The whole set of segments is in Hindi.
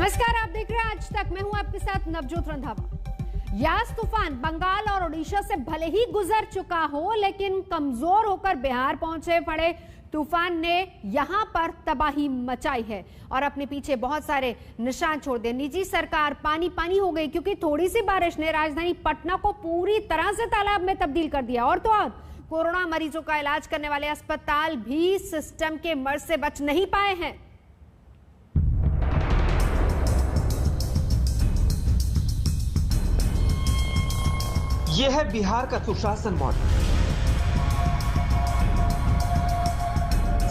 नमस्कार, आप देख रहे हैं आज तक। मैं हूं आपके साथ नवजोत रंधावा। यास तूफान बंगाल और ओडिशा से भले ही गुजर चुका हो, लेकिन कमजोर होकर बिहार पहुंचे पड़े तूफान ने यहां पर तबाही मचाई है और अपने पीछे बहुत सारे निशान छोड़ दिए। निजी सरकार पानी पानी हो गई क्योंकि थोड़ी सी बारिश ने राजधानी पटना को पूरी तरह से तालाब में तब्दील कर दिया। और तो और कोरोना मरीजों का इलाज करने वाले अस्पताल भी सिस्टम के मर्ज से बच नहीं पाए हैं। यह है बिहार का सुशासन मॉडल।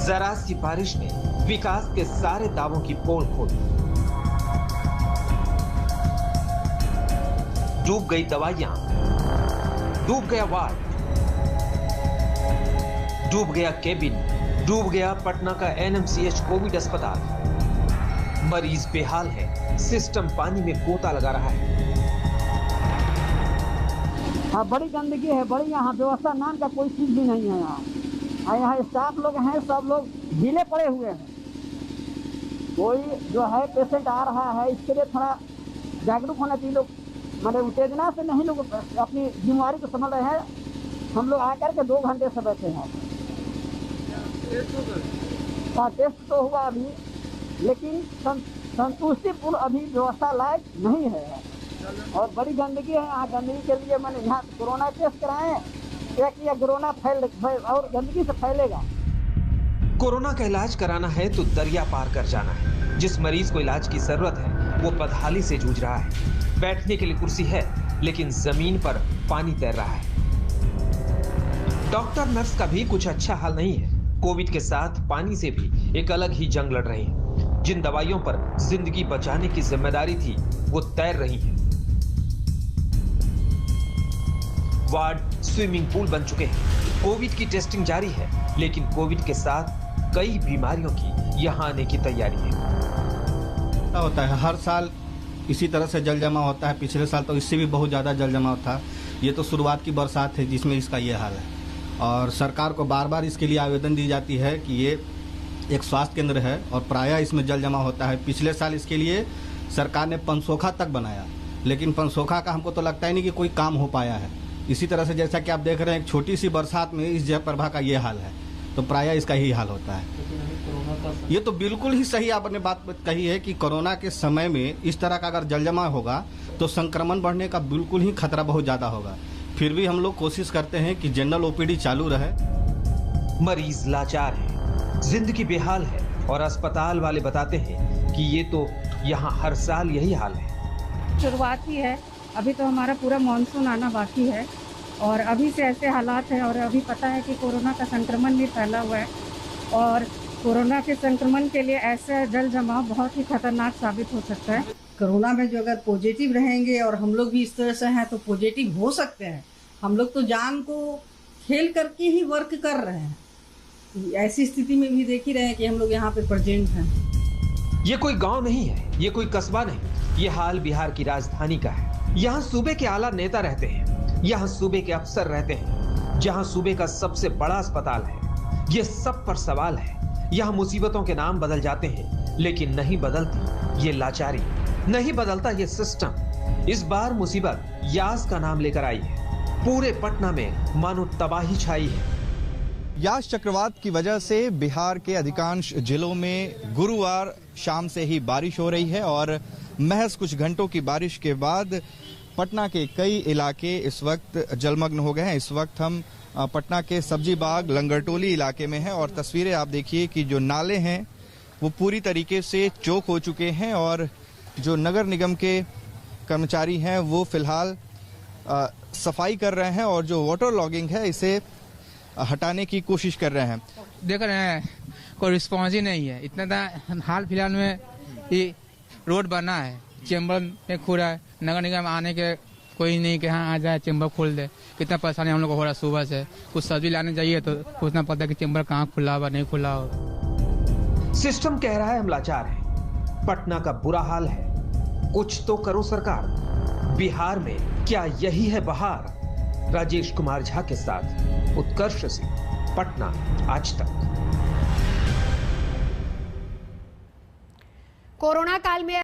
जरा सी बारिश ने विकास के सारे दावों की पोल खोल दी। डूब गई दवाइयां, डूब गया वार्ड, डूब गया केबिन, डूब गया पटना का एनएमसीएच कोविड अस्पताल। मरीज बेहाल है, सिस्टम पानी में गोता लगा रहा है। हाँ, बड़ी गंदगी है, बड़ी यहाँ व्यवस्था नाम का कोई चीज भी नहीं है। यहाँ स्टाफ लोग हैं, सब लोग ढीले पड़े हुए हैं। कोई जो है पेशेंट आ रहा है, इसके लिए थोड़ा जागरूक होना चाहिए। लोग मतलब उत्तेजना से नहीं, लोग अपनी जिम्मेवारी को समझ रहे हैं। हम लोग आकर के 2 घंटे से बैठे हैं। हाँ, टेस्ट तो हुआ अभी, लेकिन संतुष्टिपूर्ण अभी व्यवस्था लायक नहीं है और बड़ी गंदगी है यहाँ। गंदगी के लिए मैंने यहाँ कोरोना टेस्ट कराए, एक या कोरोना फैल और गंदगी से फैलेगा। कोरोना का इलाज कराना है तो दरिया पार कर जाना है। जिस मरीज को इलाज की जरूरत है वो बदहाली से जूझ रहा है। बैठने के लिए कुर्सी है, लेकिन जमीन पर पानी तैर रहा है। डॉक्टर नर्स का भी कुछ अच्छा हाल नहीं है। कोविड के साथ पानी से भी एक अलग ही जंग लड़ रहे हैं। जिन दवाइयों पर जिंदगी बचाने की जिम्मेदारी थी वो तैर रही है। वार्ड स्विमिंग पूल बन चुके हैं। कोविड की टेस्टिंग जारी है, लेकिन कोविड के साथ कई बीमारियों की यहां आने की तैयारी है। होता है हर साल इसी तरह से जल जमा होता है। पिछले साल तो इससे भी बहुत ज़्यादा जल जमा था। ये तो शुरुआत की बरसात है जिसमें इसका ये हाल है और सरकार को बार बार इसके लिए आवेदन दी जाती है कि ये एक स्वास्थ्य केंद्र है और प्रायः इसमें जल जमा होता है। पिछले साल इसके लिए सरकार ने पनसोखा तक बनाया, लेकिन पनसोखा का हमको तो लगता ही नहीं कि कोई काम हो पाया है। इसी तरह से जैसा कि आप देख रहे हैं, एक छोटी सी बरसात में इस जयप्रभा का ये हाल है, तो प्रायः इसका ही हाल होता है। ये तो बिल्कुल ही सही आपने बात कही है कि कोरोना के समय में इस तरह का अगर जलजमा होगा तो संक्रमण बढ़ने का बिल्कुल ही खतरा बहुत ज्यादा होगा। फिर भी हम लोग कोशिश करते हैं कि जनरल ओपीडी चालू रहे। मरीज लाचार है, जिंदगी बेहाल है और अस्पताल वाले बताते हैं कि ये तो यहाँ हर साल यही हाल है। शुरुआत ही है, अभी तो हमारा पूरा मानसून आना बाकी है और अभी से ऐसे हालात हैं। और अभी पता है कि कोरोना का संक्रमण भी फैला हुआ है और कोरोना के संक्रमण के लिए ऐसा जल जमाव बहुत ही खतरनाक साबित हो सकता है। कोरोना में जो अगर पॉजिटिव रहेंगे और हम लोग भी इस तरह से हैं तो पॉजिटिव हो सकते हैं। हम लोग तो जान को खेल करके ही वर्क कर रहे हैं। ऐसी स्थिति में भी देख ही रहे हैं कि हम लोग यहाँ पे प्रेजेंट हैं। ये कोई गांव नहीं है, ये कोई कस्बा नहीं, ये हाल बिहार की राजधानी का है। यहाँ सूबे के आला नेता रहते हैं, यहाँ सूबे के अफसर रहते हैं, जहाँ सूबे का सबसे बड़ा अस्पताल है। ये सब पर सवाल है। यहाँ मुसीबतों के नाम बदल जाते हैं, लेकिन नहीं बदलती ये लाचारी, नहीं बदलता ये सिस्टम। इस बार मुसीबत यास का नाम लेकर आई है। पूरे पटना में मानो तबाही छाई है। यास चक्रवात की वजह से बिहार के अधिकांश जिलों में गुरुवार शाम से ही बारिश हो रही है और महज कुछ घंटों की बारिश के बाद पटना के कई इलाके इस वक्त जलमग्न हो गए हैं। इस वक्त हम पटना के सब्जी बाग लंगरटोली इलाके में हैं और तस्वीरें आप देखिए कि जो नाले हैं वो पूरी तरीके से चोक हो चुके हैं और जो नगर निगम के कर्मचारी हैं वो फिलहाल सफाई कर रहे हैं और जो वाटर लॉगिंग है इसे हटाने की कोशिश कर रहे हैं। देख रहे हैं कोई रिस्पॉन्स ही नहीं है। इतना हाल फिलहाल में ये रोड बना है, चेंबर में खुला है, नगर निगम आने के कोई नहीं कि हाँ आ जाए चेंबर खोल दे। कितना परेशानी हम लोग को हो रहा है सुबह से। कुछ सब्जी लाने जाइए तो पूछना पड़ता है कि चेंबर कहाँ खुला हुआ नहीं खुला हो। सिस्टम कह रहा है हम लाचार हैं। पटना का बुरा हाल है, कुछ तो करो सरकार। बिहार में क्या यही है बहार? राजेश कुमार झा के साथ उत्कर्ष सिंह, पटना, आज तक। कोरोना काल में